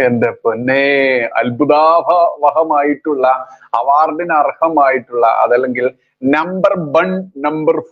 എന്റെ പൊന്നെ, അത്ഭുതാവഹമായിട്ടുള്ള, അവാർഡിന് അർഹമായിട്ടുള്ള, അതല്ലെങ്കിൽ നമ്പർ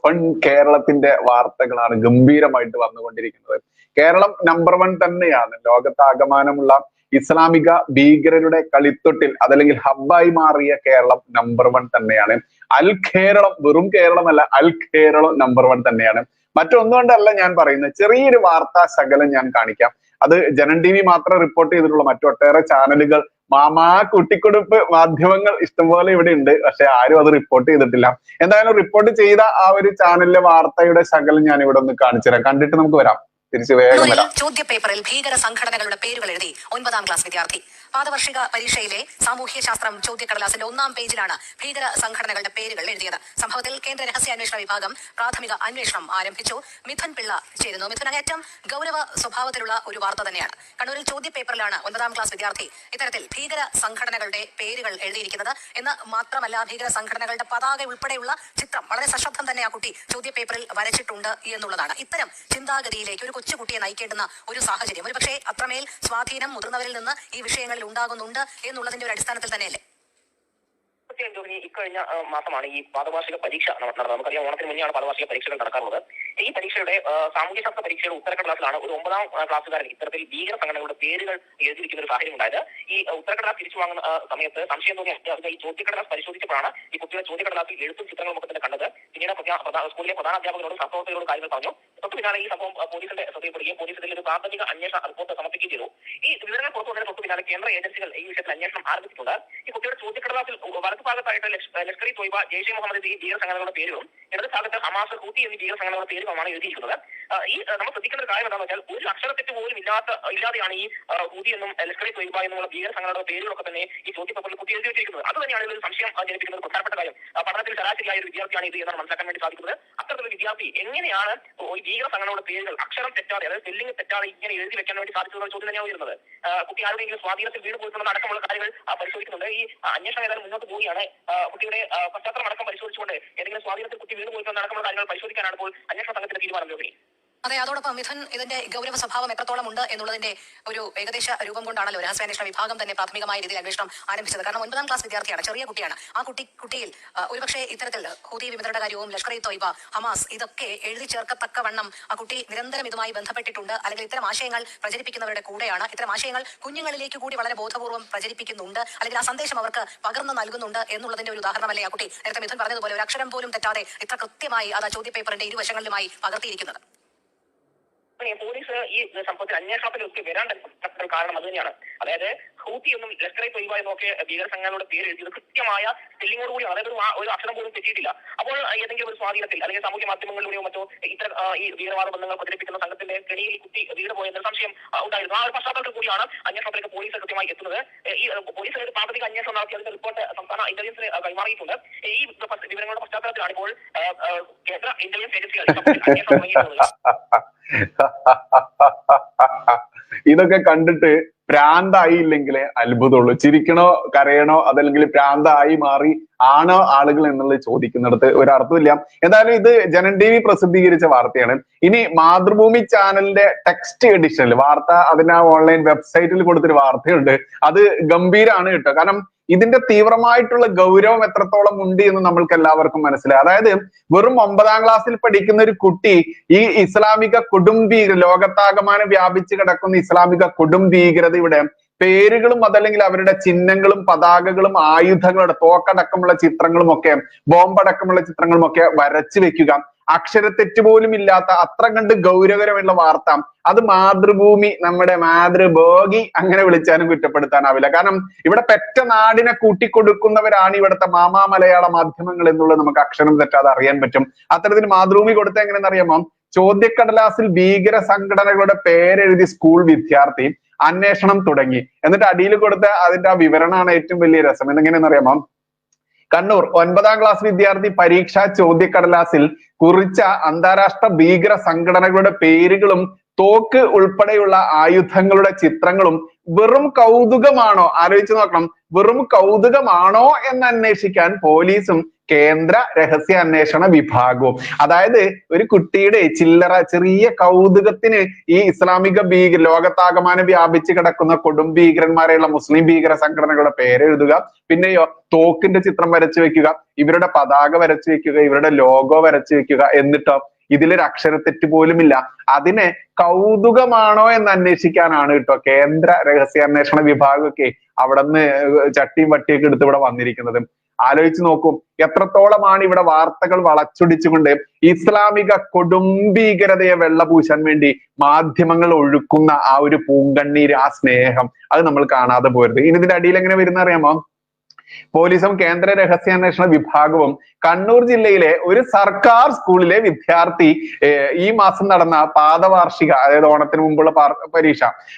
വൺ കേരളത്തിന്റെ വാർത്തകളാണ് ഗംഭീരമായിട്ട് വന്നുകൊണ്ടിരിക്കുന്നത്. കേരളം നമ്പർ 1 തന്നെയാണ്. ലോകത്താകമാനമുള്ള ഇസ്ലാമിക ഭീകരരുടെ കളിത്തൊട്ടിൽ, അതല്ലെങ്കിൽ ഹബ്ബായി മാറിയ കേരളം നമ്പർ 1 തന്നെയാണ്. അൽ കേരളം, വെറും കേരളമല്ല, അൽ കേരളം നമ്പർ 1 തന്നെയാണ്. മറ്റൊന്നുകൊണ്ടല്ല ഞാൻ പറയുന്നത്. ചെറിയൊരു വാർത്താ ശകലം ഞാൻ കാണിക്കാം. അത് ജനൻ ടി വി മാത്രം റിപ്പോർട്ട് ചെയ്തിട്ടുള്ള മറ്റൊട്ടേറെ ചാനലുകൾ, മാമാ കുട്ടിക്കൊടുപ്പ് മാധ്യമങ്ങൾ ഇഷ്ടംപോലെ ഇവിടെ ഉണ്ട്. പക്ഷെ ആരും അത് റിപ്പോർട്ട് ചെയ്തിട്ടില്ല. എന്തായാലും റിപ്പോർട്ട് ചെയ്ത ആ ഒരു ചാനലിലെ വാർത്തയുടെ ശകലം ഞാൻ ഇവിടെ ഒന്ന് കാണിച്ചു തരാം. കണ്ടിട്ട് നമുക്ക് വരാം. തിരിച്ചു വേഗം വരാം. ചോദ്യപേപ്പറിൽ ഭീകര സംഘടനകളുടെ പേരുകൾ എഴുതി 9ാം ക്ലാസ് വിദ്യാർത്ഥി. പാദവാർഷിക പരീക്ഷയിലെ സാമൂഹ്യശാസ്ത്രം ചോദ്യക്കടലാസിന്റെ 1ാം പേജിലാണ് ഭീകര സംഘടനകളുടെ പേരുകൾ എഴുതിയത്. സംഭവത്തിൽ കേന്ദ്ര രഹസ്യാന്വേഷണ വിഭാഗം പ്രാഥമിക അന്വേഷണം ആരംഭിച്ചു. മിഥുൻ പിള്ള ചേരുന്നു. മിഥുൻ, അങ്ങേറ്റം ഗൗരവ സ്വഭാവത്തിലുള്ള ഒരു വാർത്ത തന്നെയാണ്. കണ്ണൂരിൽ ചോദ്യപേപ്പറിലാണ് 9ാം ക്ലാസ് വിദ്യാർത്ഥി ഇത്തരത്തിൽ ഭീകര സംഘടനകളുടെ പേരുകൾ എഴുതിയിരിക്കുന്നത് എന്ന് മാത്രമല്ല, ഭീകര സംഘടനകളുടെ പതാക ഉൾപ്പെടെയുള്ള ചിത്രം വളരെ സശബ്ദം തന്നെ ആ കുട്ടി ചോദ്യപേപ്പറിൽ വരച്ചിട്ടുണ്ട് എന്നുള്ളതാണ്. ഇത്തരം ചിന്താഗതിയിലേക്ക് ഒരു കൊച്ചുകുട്ടിയെ നയിക്കേണ്ടുന്ന ഒരു സാഹചര്യം, ഒരു പക്ഷേ അത്രമേൽ സ്വാധീനം മുതിർന്നവരിൽ നിന്ന് ഈ വിഷയങ്ങളിൽ ഉണ്ടാകുന്നുണ്ട് എന്നുള്ളതിന്റെ ഒരു അടിസ്ഥാനത്തിൽ തന്നെയല്ലേ? ഇക്കഴിഞ്ഞ മാസമാണ് ഈ പാദവാർഷിക പരീക്ഷ നടന്നത്. നമുക്കറിയാം, ഓണത്തിന് മുന്നെയാണ് പാദവാർഷിക പരീക്ഷകൾ നടക്കാറുള്ളത്. ഈ പരീക്ഷയുടെ സാമൂഹ്യശാസ്ത്ര പരീക്ഷയുടെ ഉത്തരക്കടലാസിലാണ് ഒരു 9ാം ക്ലാസ്സുകാരൻ ഇത്തരത്തിൽ ഭീകര സംഘടനകളുടെ പേരുകൾ എഴുതിയിരിക്കുന്ന ഒരു സാഹചര്യം ഉണ്ടായത്. ഈ ഉത്തരക്കടലാസ് തിരിച്ചു വാങ്ങുന്ന സമയത്ത് സംശയം തോന്നിയ അധ്യാപിക ഈ ചോദ്യക്കടലാസ് പരിശോധിച്ചപ്പോഴാണ് ഈ കുട്ടിയുടെ ചോദ്യക്കടലാസിൽ എഴുത്തും ചിത്രങ്ങളും ഒക്കെ തന്നെ കണ്ടത്. പിന്നീട് സ്കൂളിലെ പ്രധാന അധ്യാപകരോടും സഹപ്രവർത്തകരോടും കാര്യങ്ങൾ പറഞ്ഞു. തൊട്ടു പിന്നാലെ ഈ സംഭവം പോലീസിന്റെ ശ്രദ്ധയിൽപ്പെടുകയും പോലീസ് ഇതിൽ ഒരു പ്രാഥമിക അന്വേഷണ റിപ്പോർട്ട് സമർപ്പിക്കുകയും ചെയ്തു. ഈ വിവരങ്ങൾ പുറത്തുവന്നതിന് തൊട്ടു പിന്നാലെ കേന്ദ്ര ഏജൻസികൾ ഈ വിഷയത്തിൽ അന്വേഷണം ആരംഭിച്ചിട്ടുണ്ട്. ഈ കുട്ടിയുടെ ചോദ്യക്കടലാസിൽ വലതുഭാഗത്തായിട്ട് ലഷ്കർ ഇ തോയ്ബ, ജെയ്ഷെ മുഹമ്മദ് ഈ ഭീകര സംഘടനകളുടെ പേരും ഇടതുഭാഗത്ത് ഹമാസ്, ഹൂത്തി എന്നീ ഭീകര സംഘടനകളുടെ പേരുമാണ് എഴുതിയിരിക്കുന്നത്. ഈ നമ്മൾ ശ്രദ്ധിക്കേണ്ട ഒരു കാര്യം എന്താണെന്ന് വെച്ചാൽ, ഒരു അക്ഷരത്തെറ്റ് പോലും ഇല്ലാതെയാണ് ഈ ഹൂതി എന്നും ലഷ്കർ ഇ തോയ്ബ എന്നുള്ള ഭീകര സംഘടനകളുടെ പേരുകളൊക്കെ തന്നെ ഈ ചോദ്യപേപ്പറിൽ കുട്ടി എഴുതി വെച്ചിരിക്കുന്നത്. അത് തന്നെയാണ് ഇതിൽ സംശയം ജനിപ്പിക്കുന്ന ഒരു പ്രധാനപ്പെട്ട കാര്യം. പഠനത്തിൽ ശരാശരിയായ ഒരു വിദ്യാർത്ഥിയാണ് ഇത് എന്നാണ് മനസ്സിലാക്കാൻ വേണ്ടി സാധിക്കുന്നത്. അത്തരത്തിലൊരു വിദ്യാർത്ഥി എങ്ങനെയാണ് ഈ ഭീകര സംഘടനകളുടെ പേരുകൾ അക്ഷരം തെറ്റാതെ, അതായത് സ്പെല്ലിംഗ് തെറ്റാതെ ഇങ്ങനെ എഴുതി വെക്കാൻ വേണ്ടി സാധിച്ചത് ചോദ്യം തന്നെയാണ് വരുന്നത്. കുട്ടി ആരുടെയെങ്കിലും സ്വാധീനത്തിൽ വീട് പോയിട്ടുള്ള അടക്കമുള്ള കാര്യങ്ങൾ പരിശോധിക്കുന്നുണ്ട്. ഈ അന്വേഷണം ഏതായാലും മുന്നോട്ട് പോവുകയാണ്. കുട്ടിയുടെ പശ്ചാത്തലം അടക്കം പരിശോധിച്ചുകൊണ്ട് ഏതെങ്കിലും സ്വാധീനത്തിൽ കുട്ടി വീട് പോയിട്ടുള്ള അടക്കമുള്ള കാര്യങ്ങൾ പരിശോധിക്കാനാണ് ഇപ്പോൾ അന്വേഷണ സംഘത്തിന്റെ തീരുമാനം. രോഹിണി, അതെ, അതോടൊപ്പം മിഥുൻ, ഇതിന്റെ ഗൗരവ സ്വഭാവം എത്രത്തോളം ഉണ്ട് എന്നുള്ളതിന്റെ ഒരു ഏകദേശ രൂപം കൊണ്ടാണല്ലോ രഹസ്യാന്വേഷണ വിഭാഗം തന്നെ പ്രാഥമികമായ രീതിയിൽ അന്വേഷണം ആരംഭിച്ചത്. കാരണം 9ാം ക്ലാസ് വിദ്യാർത്ഥിയാണ്, ചെറിയ കുട്ടിയാണ്. ആ കുട്ടിയിൽ ഒരുപക്ഷെ ഇത്തരത്തിൽ ഹൂതി വിമതരുടെ കാര്യവും ലഷ്കർ ഇ തോയ്ബ, ഹമാസ് ഇതൊക്കെ എഴുതി ചേർക്കത്തക്കവണ്ണം ആ കുട്ടി നിരന്തരം ഇതുമായി ബന്ധപ്പെട്ടിട്ടുണ്ട്, അല്ലെങ്കിൽ ഇത്തരം ആശയങ്ങൾ പ്രചരിപ്പിക്കുന്നവരുടെ കൂടെയാണ്. ഇത്തരം ആശയങ്ങൾ കുഞ്ഞുങ്ങളിലേക്ക് കൂടി വളരെ ബോധപൂർവ്വം പ്രചരിപ്പിക്കുന്നുണ്ട്, അല്ലെങ്കിൽ ആ സന്ദേശം അവർക്ക് പകർന്നു നൽകുന്നുണ്ട് എന്നുള്ളതിന്റെ ഒരു ഉദാഹരണമല്ലേ ആ കുട്ടി നേരത്തെ മിഥുൻ പറഞ്ഞതുപോലെ ഒരു അക്ഷരം പോലും തെറ്റാതെ ഇത്ര കൃത്യമായി അത് ചോദ്യപേപ്പറിന്റെ ഇരുവശങ്ങളിലുമായി പകർത്തിയിരിക്കുന്നത്. പോലീസ് ഈ സംഭവത്തിൽ അന്വേഷണത്തിലൊക്കെ വരാൻ കാരണം അത് തന്നെയാണ്. അതായത് ഹൂത്തി എന്നും ലഷ്കർ ഇ തോയ്ബ എന്നൊക്കെ ഭീകര സംഘടനകളുടെ പേര് എഴുതിയത് കൃത്യമായ സ്പെല്ലിങ്ങോട് കൂടി, അതായത് ഒരു അക്ഷരം പോലും തെറ്റിയിട്ടില്ല. അപ്പോൾ ഏതെങ്കിലും ഒരു സ്വാധീനത്തിൽ അല്ലെങ്കിൽ സാമൂഹ്യ മാധ്യമങ്ങളിലൂടെയോ മറ്റോ ഇത്തരം ഈ ഭീകരവാദ ബന്ധങ്ങൾ പ്രചരിപ്പിക്കുന്ന സംഘത്തിന്റെ കെണിയിൽ കുട്ടി വീട് പോയെന്ന സംശയം ഉണ്ടായിരുന്നു. ആ ഒരു പശ്ചാത്തലത്തിൽ കൂടിയാണ് അന്വേഷണത്തിലേക്ക് പോലീസ് കൃത്യമായി എത്തുന്നത്. ഈ പോലീസ് ഒരു പ്രാഥമിക അന്വേഷണം നടത്തി അതിന്റെ റിപ്പോർട്ട് സംസ്ഥാന ഇന്റലിജൻസിന് കൈമാറിയിട്ടുണ്ട്. ഈ വിവരങ്ങളുടെ പശ്ചാത്തലത്തിലാണ് ഇപ്പോൾ കേന്ദ്ര ഇന്റലിജൻസ് ഏജൻസികൾ അന്വേഷണം തുടങ്ങിയിട്ടുള്ളത്. ഇതൊക്കെ കണ്ടിട്ട് പ്രാന്തായില്ലെങ്കിൽ അത്ഭുതമുള്ളൂ. ചിരിക്കണോ കരയണോ, അതല്ലെങ്കിൽ പ്രാന്തായി മാറി ആണോ ആളുകൾ എന്നുള്ളത് ചോദിക്കുന്നിടത്ത് ഒരർത്ഥമില്ല. എന്തായാലും ഇത് ജനൻ ടി വി പ്രസിദ്ധീകരിച്ച വാർത്തയാണ്. ഇനി മാതൃഭൂമി ചാനലിന്റെ ടെക്സ്റ്റ് എഡിഷനിൽ വാർത്ത, അതിന് ഓൺലൈൻ വെബ്സൈറ്റിൽ കൊടുത്തൊരു വാർത്തയുണ്ട്. അത് ഗംഭീരാണ് കേട്ടോ. കാരണം ഇതിന്റെ തീവ്രമായിട്ടുള്ള ഗൗരവം എത്രത്തോളം ഉണ്ട് എന്ന് നമ്മൾക്ക് എല്ലാവർക്കും മനസ്സിലായി. അതായത് വെറും 9ാം ക്ലാസ്സിൽ പഠിക്കുന്ന ഒരു കുട്ടി ഈ ഇസ്ലാമിക കൊടുംഭീകര, ലോകത്താകമാനം വ്യാപിച്ചു കിടക്കുന്ന ഇസ്ലാമിക കൊടുംഭീകരതയുടെ പേരുകളും അതല്ലെങ്കിൽ അവരുടെ ചിഹ്നങ്ങളും പതാകകളും ആയുധങ്ങളുടെ തോക്കടക്കമുള്ള ചിത്രങ്ങളും ഒക്കെ, ബോംബടക്കമുള്ള ചിത്രങ്ങളും ഒക്കെ വരച്ചു വെക്കുക, അക്ഷരത്തെറ്റ് പോലും ഇല്ലാത്ത അത്ര കണ്ട് ഗൗരവകരമുള്ള വാർത്ത. അത് മാതൃഭൂമി, നമ്മുടെ മാതൃഭോഗി അങ്ങനെ വിളിച്ചാലും കുറ്റപ്പെടുത്താനാവില്ല. കാരണം ഇവിടെ പെറ്റ നാടിനെ കൂട്ടിക്കൊടുക്കുന്നവരാണ് ഇവിടുത്തെ മാമാ മലയാള മാധ്യമങ്ങൾ എന്നുള്ളത് നമുക്ക് അക്ഷരം തെറ്റാതെ അറിയാൻ പറ്റും. അത്തരത്തിൽ മാതൃഭൂമി കൊടുത്ത എങ്ങനെയെന്ന് അറിയാമോ? ചോദ്യക്കടലാസിൽ ഭീകര സംഘടനകളുടെ പേരെഴുതി സ്കൂൾ വിദ്യാർത്ഥി, അന്വേഷണം തുടങ്ങി. എന്നിട്ട് അടിയിൽ കൊടുത്ത അതിന്റെ ആ വിവരണമാണ് ഏറ്റവും വലിയ രസം. എന്നെങ്ങനെയെന്ന് അറിയാമോ? കണ്ണൂർ 9ാം ക്ലാസ് വിദ്യാർത്ഥി പരീക്ഷാ ചോദ്യക്കടലാസിൽ കുറിച്ച അന്താരാഷ്ട്ര ഭീകര സംഘടനകളുടെ പേരുകളും തോക്ക് ഉൾപ്പെടെയുള്ള ആയുധങ്ങളുടെ ചിത്രങ്ങളും വെറും കൗതുകമാണോ? ആലോചിച്ച് നോക്കണം. വെറും കൗതുകമാണോ എന്ന് അന്വേഷിക്കാൻ പോലീസും കേന്ദ്ര രഹസ്യാന്വേഷണ വിഭാഗവും. അതായത് ഒരു കുട്ടിയുടെ ചില്ലറ ചെറിയ കൗതുകത്തിന് ഈ ഇസ്ലാമിക ലോകത്താകമാനം വ്യാപിച്ചു കിടക്കുന്ന കൊടും ഭീകരന്മാരെയുള്ള മുസ്ലിം ഭീകര സംഘടനകളുടെ പേരെഴുതുക, പിന്നെയോ തോക്കിന്റെ ചിത്രം വരച്ചു വെക്കുക, ഇവരുടെ പതാക വരച്ചു വെക്കുക, ഇവരുടെ ലോഗോ വരച്ചു വെക്കുക, എന്നിട്ടോ ഇതിലൊരു അക്ഷരത്തെറ്റ് പോലുമില്ല. അതിനെ കൗതുകമാണോ എന്ന് അന്വേഷിക്കാനാണ് കേട്ടോ കേന്ദ്ര രഹസ്യാന്വേഷണ വിഭാഗമൊക്കെ അവിടുന്ന് ചട്ടിയും വട്ടിയൊക്കെ എടുത്ത് ഇവിടെ വന്നിരിക്കുന്നത്. ആലോചിച്ച് നോക്കൂ, എത്രത്തോളമാണ് ഇവിടെ വാർത്തകൾ വളച്ചൊടിച്ചുകൊണ്ട് ഇസ്ലാമിക കൊടുംഭീകരതയെ വെള്ളപൂശാൻ വേണ്ടി മാധ്യമങ്ങൾ ഒഴുക്കുന്ന ആ ഒരു പൂങ്കണ്ണീര്, ആ സ്നേഹം, അത് നമ്മൾ കാണാതെ പോരുത്. ഇനി ഇതിന്റെ അടിയിൽ എങ്ങനെ വരുന്ന അറിയാമോ? പോലീസും കേന്ദ്ര രഹസ്യാന്വേഷണ വിഭാഗവും കണ്ണൂർ ജില്ലയിലെ ഒരു സർക്കാർ സ്കൂളിലെ വിദ്യാർത്ഥി ഈ മാസം നടന്ന പാദവാർഷിക, അതായത് ഓണത്തിന് മുമ്പുള്ള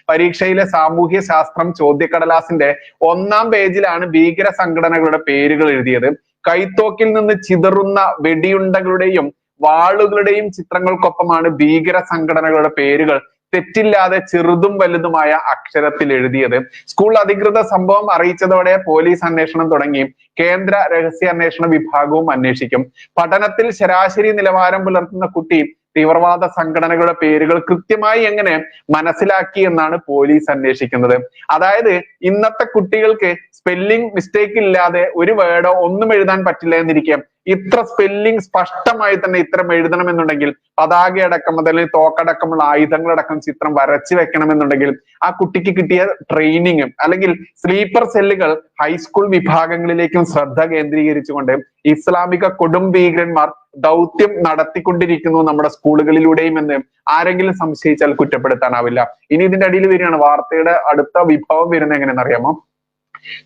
പരീക്ഷയിലെ സാമൂഹ്യ ശാസ്ത്രം ചോദ്യക്കടലാസിന്റെ 1-ാം പേജിലാണ് ഭീകര സംഘടനകളുടെ പേരുകൾ എഴുതിയത്. കൈത്തോക്കിൽ നിന്ന് ചിതറുന്ന വെടിയുണ്ടകളുടെയും വാളുകളുടെയും ചിത്രങ്ങൾക്കൊപ്പമാണ് ഭീകര സംഘടനകളുടെ പേരുകൾ തെറ്റില്ലാതെ ചെറുതും വലുതുമായ അക്ഷരത്തിൽ എഴുതിയത്. സ്കൂൾ അധികൃതർ സംഭവം അറിയിച്ചതോടെ പോലീസ് അന്വേഷണം തുടങ്ങി. കേന്ദ്ര രഹസ്യാന്വേഷണ വിഭാഗവും അന്വേഷിക്കും. പഠനത്തിൽ ശരാശരി നിലവാരം പുലർത്തുന്ന കുട്ടി തീവ്രവാദ സംഘടനകളുടെ പേരുകൾ കൃത്യമായി എങ്ങനെ മനസ്സിലാക്കി എന്നാണ് പോലീസ് അന്വേഷിക്കുന്നത്. അതായത് ഇന്നത്തെ കുട്ടികൾക്ക് സ്പെല്ലിംഗ് മിസ്റ്റേക്ക് ഇല്ലാതെ ഒരു വേർഡോ ഒന്നും എഴുതാൻ പറ്റില്ല എന്നിരിക്കെ ഇത്ര സ്പെല്ലിംഗ് സ്പഷ്ടമായി തന്നെ ഇത്തരം എഴുതണമെന്നുണ്ടെങ്കിൽ പതാകയടക്കം അല്ലെങ്കിൽ തോക്കടക്കമുള്ള ആയുധങ്ങളടക്കം ചിത്രം വരച്ചു വെക്കണമെന്നുണ്ടെങ്കിൽ ആ കുട്ടിക്ക് കിട്ടിയ ട്രെയിനിങ്ങും അല്ലെങ്കിൽ സ്ലീപ്പർ സെല്ലുകൾ ഹൈസ്കൂൾ വിഭാഗങ്ങളിലേക്കും ശ്രദ്ധ കേന്ദ്രീകരിച്ചുകൊണ്ട് ഇസ്ലാമിക കൊടും ഭീകരന്മാർ ദൗത്യം നടത്തിക്കൊണ്ടിരിക്കുന്നു നമ്മുടെ സ്കൂളുകളിലൂടെയും എന്ന് ആരെങ്കിലും സംശയിച്ചാൽ കുറ്റപ്പെടുത്താനാവില്ല. ഇനി ഇതിന്റെ അടിയിൽ വരികയാണ് വാർത്തയുടെ അടുത്ത വിഭവം വരുന്നത് എങ്ങനെയെന്ന് അറിയാമോ?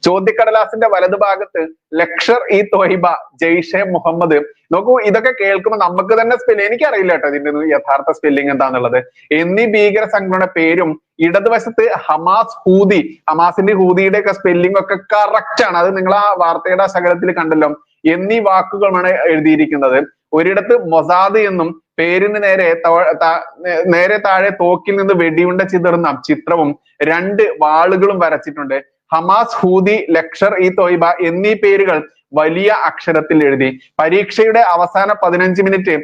ചോദ്യക്കടലാസിന്റെ വലതുഭാഗത്ത് ലക്ഷർ ഇ തോയിബ, ജെയ്ഷെ മുഹമ്മദ്. നോക്കൂ, ഇതൊക്കെ കേൾക്കുമ്പോൾ നമുക്ക് തന്നെ എനിക്കറിയില്ല കേട്ടോ ഇതിന്റെ യഥാർത്ഥ സ്പെല്ലിംഗ് എന്താന്നുള്ളത്. എന്നീ ഭീകര സംഘടനയുടെ പേരും ഇടതുവശത്ത് ഹമാസ്, ഹൂതി, ഹമാസിന്റെ ഹൂതിയുടെ ഒക്കെ സ്പെല്ലിംഗ് ഒക്കെ കറക്റ്റ് ആണ്. അത് നിങ്ങൾ ആ വാർത്തയുടെ ശകലത്തിൽ കണ്ടല്ലോ. എന്നീ വാക്കുകളാണ് എഴുതിയിരിക്കുന്നത്. ഒരിടത്ത് മൊസാദ് എന്നും പേരിന് നേരെ താഴെ തോക്കിൽ നിന്ന് വെടിയുണ്ട ചിതറുന്ന ചിത്രവും 2 വാളുകളും വരച്ചിട്ടുണ്ട്. ഹമാസ്, ഹൂതി, ലക്ഷർ ഇ തോയിബ എന്നീ പേരുകൾ വലിയ അക്ഷരത്തിൽ എഴുതി. പരീക്ഷയുടെ അവസാന 15 മിനിറ്റ്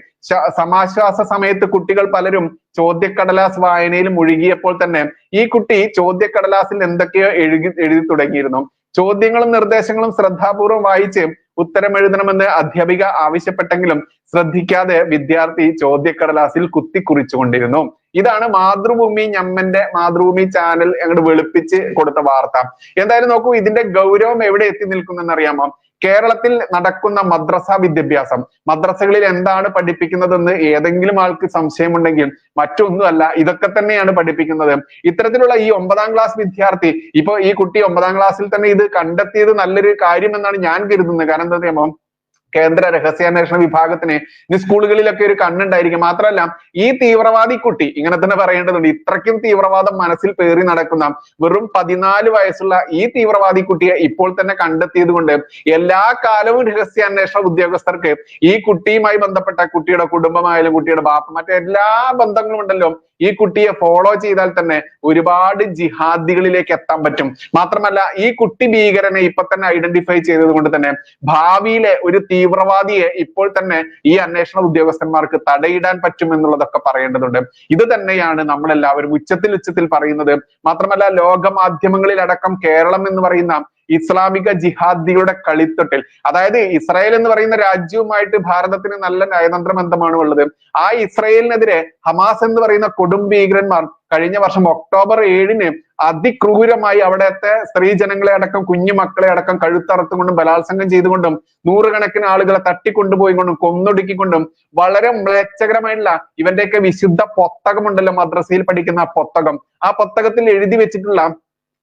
സമാശ്വാസ സമയത്ത് കുട്ടികൾ പലരും ചോദ്യക്കടലാസ് വായനയിൽ മുഴുകിയപ്പോൾ തന്നെ ഈ കുട്ടി ചോദ്യക്കടലാസിൽ എന്തൊക്കെയോ എഴുതി തുടങ്ങിയിരുന്നു. ചോദ്യങ്ങളും നിർദ്ദേശങ്ങളും ശ്രദ്ധാപൂർവം വായിച്ച് ഉത്തരം എഴുതണമെന്ന് അധ്യാപിക ആവശ്യപ്പെട്ടെങ്കിലും ശ്രദ്ധിക്കാതെ വിദ്യാർത്ഥി ചോദ്യക്കടലാസിൽ കുറിച്ചുകൊണ്ടിരുന്നു. ഇതാണ് മാതൃഭൂമി ചാനൽ അങ്ങോട്ട് വെളുപ്പിച്ച് കൊടുത്ത വാർത്ത. എന്തായാലും നോക്കൂ, ഇതിന്റെ ഗൗരവം എവിടെ എത്തി നിൽക്കുന്നെന്ന് അറിയാമോ? കേരളത്തിൽ നടക്കുന്ന മദ്രസ വിദ്യാഭ്യാസം, മദ്രസകളിൽ എന്താണ് പഠിപ്പിക്കുന്നതെന്ന് ഏതെങ്കിലും ആൾക്ക് സംശയമുണ്ടെങ്കിൽ മറ്റൊന്നുമല്ല, ഇതൊക്കെ തന്നെയാണ് പഠിപ്പിക്കുന്നത്. ഇത്തരത്തിലുള്ള ഈ 9-ാം ക്ലാസ് വിദ്യാർത്ഥി, ഇപ്പൊ ഈ കുട്ടി 9-ാം ക്ലാസ്സിൽ തന്നെ ഇത് കണ്ടെത്തിയത് നല്ലൊരു കാര്യം എന്നാണ് ഞാൻ കരുതുന്നത്. കാരണം എന്താ അറിയാമോ? കേന്ദ്ര രഹസ്യാന്വേഷണ വിഭാഗത്തിന് ഇനി സ്കൂളുകളിലൊക്കെ ഒരു കണ്ണുണ്ടായിരിക്കും. മാത്രമല്ല ഈ തീവ്രവാദി കുട്ടി, ഇങ്ങനെ തന്നെ പറയേണ്ടതുണ്ട്, ഇത്രയ്ക്കും തീവ്രവാദം മനസ്സിൽ പേറി നടക്കുന്ന വെറും 14 വയസ്സുള്ള ഈ തീവ്രവാദി കുട്ടിയെ ഇപ്പോൾ തന്നെ കണ്ടെത്തിയത് കൊണ്ട് എല്ലാ കാലവും രഹസ്യാന്വേഷണ ഉദ്യോഗസ്ഥർക്ക് ഈ കുട്ടിയുമായി ബന്ധപ്പെട്ട കുട്ടിയുടെ കുടുംബമായാലും കുട്ടിയുടെ ബാപ്പ മറ്റെല്ലാ ബന്ധങ്ങളും ഉണ്ടല്ലോ, ഈ കുട്ടിയെ ഫോളോ ചെയ്താൽ തന്നെ ഒരുപാട് ജിഹാദികളിലേക്ക് എത്താൻ പറ്റും. മാത്രമല്ല ഈ കുട്ടി ഭീകരനെ ഇപ്പൊ തന്നെ ഐഡന്റിഫൈ ചെയ്തത് കൊണ്ട് തന്നെ ഭാവിയിലെ ഒരു തീവ്രവാദിയെ ഇപ്പോൾ തന്നെ ഈ അന്വേഷണ ഉദ്യോഗസ്ഥന്മാർക്ക് തടയിടാൻ പറ്റും എന്നുള്ളതൊക്കെ പറയേണ്ടതുണ്ട്. ഇത് തന്നെയാണ് നമ്മളെല്ലാവരും ഉച്ചത്തിൽ പറയുന്നത്. മാത്രമല്ല ലോക മാധ്യമങ്ങളിലടക്കം കേരളം എന്ന് പറയുന്ന ഇസ്ലാമിക ജിഹാദികളുടെ കളിത്തൊട്ടിൽ, അതായത് ഇസ്രായേൽ എന്ന് പറയുന്ന രാജ്യവുമായിട്ട് ഭാരതത്തിന് നല്ല നയതന്ത്ര ബന്ധമാണ് ഉള്ളത്. ആ ഇസ്രായേലിനെതിരെ ഹമാസ് എന്ന് പറയുന്ന കൊടും ഭീകരന്മാർ കഴിഞ്ഞ വർഷം ഒക്ടോബർ 7-ന് അതിക്രൂരമായി അവിടത്തെ സ്ത്രീ ജനങ്ങളെ അടക്കം കുഞ്ഞു മക്കളെ അടക്കം കഴുത്തറുത്തുകൊണ്ടും ബലാത്സംഗം ചെയ്തുകൊണ്ടും 100 കണക്കിന് ആളുകളെ തട്ടിക്കൊണ്ടുപോയിക്കൊണ്ടും കൊന്നൊടുക്കിക്കൊണ്ടും വളരെ മ്ലേച്ഛകരമായിട്ടുള്ള ഇവന്റെയൊക്കെ വിശുദ്ധ പുസ്തകമുണ്ടല്ലോ, മദ്രസയിൽ പഠിക്കുന്ന ആ പുസ്തകത്തിൽ എഴുതി വെച്ചിട്ടുള്ള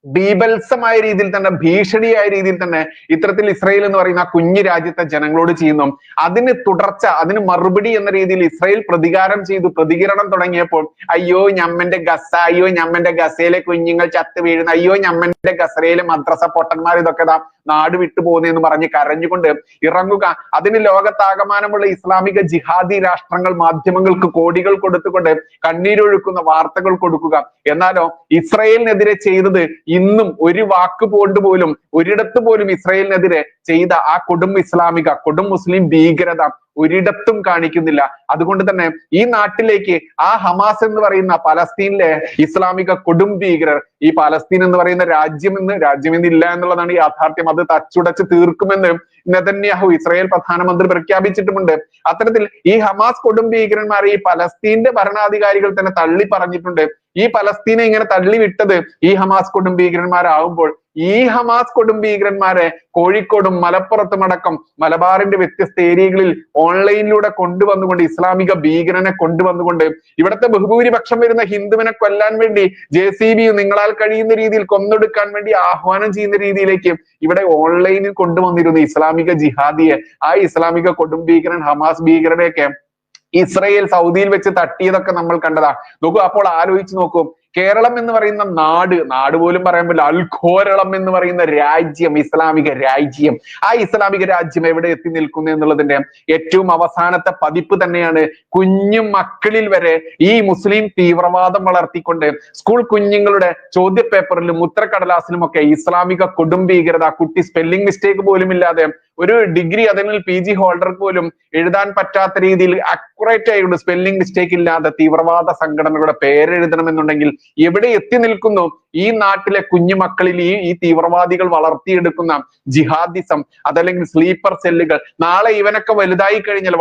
ബീഭത്സമായ രീതിയിൽ തന്നെ, ഭീഷണിയായ രീതിയിൽ തന്നെ ഇത്തരത്തിൽ ഇസ്രായേൽ എന്ന് പറയുന്ന കുഞ്ഞു രാജ്യത്തെ ജനങ്ങളോട് ചെയ്യുന്നു. അതിന് തുടർച്ച, അതിന് മറുപടി എന്ന രീതിയിൽ ഇസ്രായേൽ പ്രതികരണം തുടങ്ങിയപ്പോൾ അയ്യോ ഞമ്മന്റെ ഗസയിലെ കുഞ്ഞുങ്ങൾ ചത്തു വീഴുന്ന, അയ്യോ ഞമ്മന്റെ ഗസയിലെ മദ്രസ പൊട്ടന്മാർ ഇതൊക്കെ നാട് വിട്ടുപോകുന്നെന്ന് പറഞ്ഞ് കരഞ്ഞുകൊണ്ട് ഇറങ്ങുക. അതിന് ലോകത്താകമാനമുള്ള ഇസ്ലാമിക ജിഹാദി രാഷ്ട്രങ്ങൾ മാധ്യമങ്ങൾക്ക് കോടികൾ കൊടുത്തുകൊണ്ട് കണ്ണീരൊഴുക്കുന്ന വാർത്തകൾ കൊടുക്കുക. എന്നാലോ ഇസ്രായേലിനെതിരെ ചെയ്തത് ഇന്നും ഒരു വാക്ക് പോലും ഒരിടത്ത് പോലും ഇസ്രായേലിനെതിരെ ചെയ്ത ആ കൊടും മുസ്ലിം ഭീകരത ഒരിടത്തും കാണിക്കുന്നില്ല. അതുകൊണ്ട് തന്നെ ഈ നാട്ടിലേക്ക് ആ ഹമാസ് എന്ന് പറയുന്ന പലസ്തീനിലെ ഇസ്ലാമിക കൊടും ഭീകരർ, ഈ പലസ്തീൻ എന്ന് പറയുന്ന രാജ്യമെന്നില്ല എന്നുള്ളതാണ് യാഥാർത്ഥ്യം, അത് തച്ചുടച്ച് തീർക്കുമെന്ന് നെതന്യാഹു ഇസ്രായേൽ പ്രധാനമന്ത്രി പ്രഖ്യാപിച്ചിട്ടുമുണ്ട്. അത്തരത്തിൽ ഈ ഹമാസ് കൊടും ഭീകരന്മാരെ ഈ പലസ്തീന്റെ ഭരണാധികാരികൾ തന്നെ തള്ളി പറഞ്ഞിട്ടുണ്ട്. ഈ പലസ്തീനെ ഇങ്ങനെ തള്ളിവിട്ടത് ഈ ഹമാസ് കൊടും ഭീകരന്മാരാകുമ്പോൾ ഈ ഹമാസ് കൊടും ഭീകരന്മാരെ കോഴിക്കോടും മലപ്പുറത്തും അടക്കം മലബാറിന്റെ വ്യത്യസ്ത ഏരിയകളിൽ ഓൺലൈനിലൂടെ കൊണ്ടുവന്നുകൊണ്ട് ഇസ്ലാമിക ഭീകരനെ കൊണ്ടുവന്നുകൊണ്ട് ഇവിടുത്തെ ബഹുഭൂരിപക്ഷം വരുന്ന ഹിന്ദുവിനെ കൊല്ലാൻ വേണ്ടി JCB നിങ്ങളാൽ കഴിയുന്ന രീതിയിൽ കൊന്നൊടുക്കാൻ വേണ്ടി ആഹ്വാനം ചെയ്യുന്ന രീതിയിലേക്ക് ഇവിടെ ഓൺലൈനിൽ കൊണ്ടുവന്നിരുന്ന ഇസ്ലാമിക ജിഹാദിയെ, ആ ഇസ്ലാമിക കൊടും ഭീകരൻ ഹമാസ് ഭീകരനെയൊക്കെ ഇസ്രയേൽ സൗദിയിൽ വെച്ച് തട്ടിയതൊക്കെ നമ്മൾ കണ്ടതാ. നോക്കൂ, അപ്പോൾ ആലോചിച്ച് നോക്കൂ, കേരളം എന്ന് പറയുന്ന നാട് പോലും പറയാൻ പറ്റില്ല, അൽഘോരളം എന്ന് പറയുന്ന രാജ്യം, ഇസ്ലാമിക രാജ്യം, ആ ഇസ്ലാമിക രാജ്യം എവിടെ എത്തി നിൽക്കുന്നു എന്നുള്ളതിന്റെ ഏറ്റവും അവസാനത്തെ പതിപ്പ് തന്നെയാണ് കുഞ്ഞു മക്കളിൽ വരെ ഈ മുസ്ലിം തീവ്രവാദം വളർത്തിക്കൊണ്ട് സ്കൂൾ കുഞ്ഞുങ്ങളുടെ ചോദ്യ പേപ്പറിലും ഉത്തരക്കടലാസിലും ഒക്കെ ഇസ്ലാമിക കൊടും ഭീകരത, കുട്ടി സ്പെല്ലിംഗ് മിസ്റ്റേക്ക് പോലും ഇല്ലാതെ ഒരു ഡിഗ്രി അതിൽ PG ഹോൾഡർക്ക് പോലും എഴുതാൻ പറ്റാത്ത രീതിയിൽ അക്യുറേറ്റ് ആയിട്ട് സ്പെല്ലിംഗ് മിസ്റ്റേക്ക് ഇല്ലാതെ തീവ്രവാദ സംഘടനകളുടെ പേരെഴുതണമെന്നുണ്ടെങ്കിൽ എവിടെ എത്തി നിൽക്കുന്നു ഈ നാട്ടിലെ കുഞ്ഞുമക്കളിൽ ഈ തീവ്രവാദികൾ വളർത്തിയെടുക്കുന്ന ജിഹാദിസം, അതല്ലെങ്കിൽ സ്ലീപ്പർ സെല്ലുകൾ. നാളെ ഇവനൊക്കെ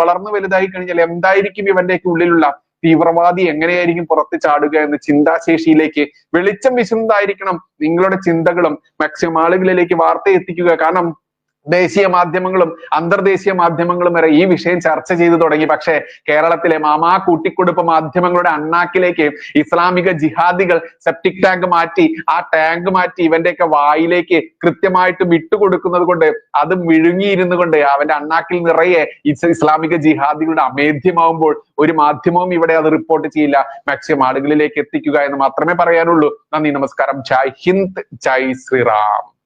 വളർന്നു വലുതായി കഴിഞ്ഞാൽ എന്തായിരിക്കും ഇവന്റെയൊക്കെ ഉള്ളിലുള്ള തീവ്രവാദി, എങ്ങനെയായിരിക്കും പുറത്ത് ചാടുക എന്ന ചിന്താശേഷിയിലേക്ക് വെളിച്ചം വീശുന്നതായിരിക്കണം നിങ്ങളുടെ ചിന്തകളും. മാക്സിമം ആളുകളിലേക്ക് വാർത്ത എത്തിക്കുക. കാരണം ദേശീയ മാധ്യമങ്ങളും അന്തർദേശീയ മാധ്യമങ്ങളും വരെ ഈ വിഷയം ചർച്ച ചെയ്തു തുടങ്ങി. പക്ഷേ കേരളത്തിലെ മാമാ കൂട്ടിക്കൊടുപ്പ് മാധ്യമങ്ങളുടെ അണ്ണാക്കിലേക്ക് ഇസ്ലാമിക ജിഹാദികൾ സെപ്റ്റിക് ടാങ്ക് മാറ്റി, ആ ടാങ്ക് മാറ്റി ഇവന്റെയൊക്കെ വായിലേക്ക് കൃത്യമായിട്ട് വിട്ടുകൊടുക്കുന്നത് കൊണ്ട് അത് വിഴുങ്ങിയിരുന്നു കൊണ്ട് അവന്റെ അണ്ണാക്കിൽ നിറയെ ഇസ്ലാമിക ജിഹാദികളുടെ അമേധ്യമാവുമ്പോൾ ഒരു മാധ്യമവും ഇവിടെ അത് റിപ്പോർട്ട് ചെയ്യില്ല. മാക്സിമം ആളുകളിലേക്ക് എത്തിക്കുക എന്ന് മാത്രമേ പറയാനുള്ളൂ. നന്ദി, നമസ്കാരം. ജയ് ഹിന്ദ്, ജയ് ശ്രീറാം.